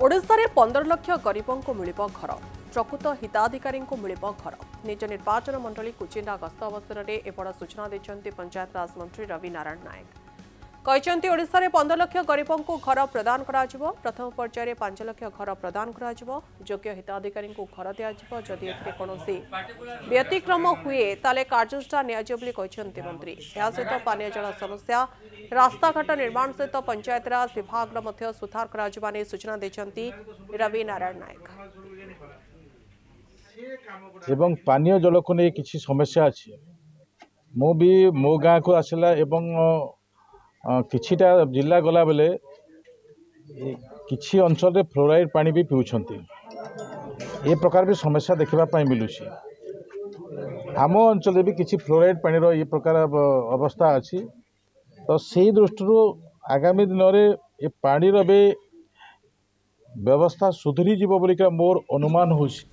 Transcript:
ओडिशा रे 15 लाख गरीबों को मिलिबो घर प्रकृत हिताधिकारी को मिलिबो घर निज निर्वाचन मंडली कुचिंडा गस्त अवसर में एबड़ सूचना देते पंचायत राज मंत्री रवि नारायण नायक कहते ओडिशा रे 15 लाख गरीबों को घर प्रदान करा प्रथम पर्यायर 5 लाख घर प्रदान करा योग्य हिताधिकारी को घर दिज्व जदि एथिरे कोनोसी व्यतिक्रम हुए ताले कार्यानुष्ठान नियाजिबो कहते मंत्री या सहित पानीय जल समस्या रास्ताघाट निर्माण सहित पंचायत राज विभाग मध्य सुधार करा ने सूचना देते रवि नारायण नायक एवं पानीय जल को नहीं किसी समस्या अच्छी मु भी मो गाँ को आसला एवं किछिटा जिला गला बेले किछि अंचल रे फ्लोराइड पानी भी पिउछंती ए प्रकार भी समस्या देखा मिलूँ आम अंचल भी किछि फ्लोराइड पानी रो ये प्रकार अवस्था अच्छी तो से दृष्टि आगामी दिन में ये पानी भी व्यवस्था सुधरी जीव बोलिका मोर अनुमान होछि।